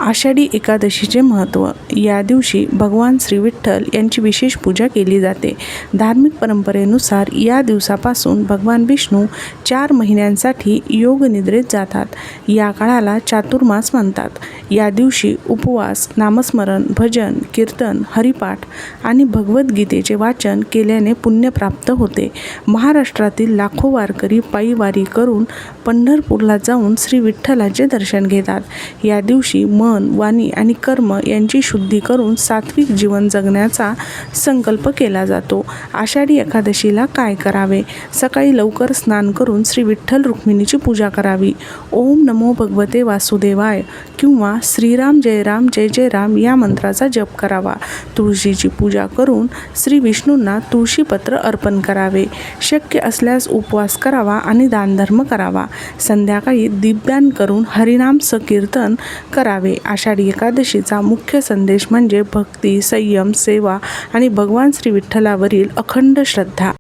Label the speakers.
Speaker 1: आषाढी एकादशीचे महत्त्व. या दिवशी भगवान श्री विठ्ठल यांची विशेष पूजा केली जाते. धार्मिक परंपरेनुसार या दिवसापासून भगवान विष्णू 4 महिन्यांसाठी योगनिद्रेत जातात. या काळाला चातुर्मास म्हणतात. या दिवशी उपवास, नामस्मरण, भजन, कीर्तन, हरिपाठ आणि भगवद्गीतेचे वाचन केल्याने पुण्य प्राप्त होते. महाराष्ट्रातील लाखो वारकरी पायी वारी करून पंढरपूरला जाऊन श्री विठ्ठलाचे दर्शन घेतात. या दिवशी मन, वाणी आणि कर्म यांची शुद्धी करून सात्विक जीवन जगण्याचा संकल्प केला जातो. आषाढी एकादशीला काय करावे? सकाळी लवकर स्नान करून श्री विठ्ठल रुक्मिणीची पूजा करावी. ओम नमो भगवते वासुदेवाय किंवा श्रीराम जय राम जय जय राम या मंत्राचा जप करावा. तुळशीची पूजा करून श्री विष्णूंना तुळशीपत्र अर्पण करावे. शक्य असल्यास उपवास करावा आणि दानधर्म करावा. संध्याकाळी दीपदान करून हरिनाम संकीर्तन करावे. आषाढी एकादशीचा मुख्य संदेश म्हणजे भक्ती, संयम, सेवा आणि भगवान श्री विठ्ठलावरील अखंड श्रद्धा.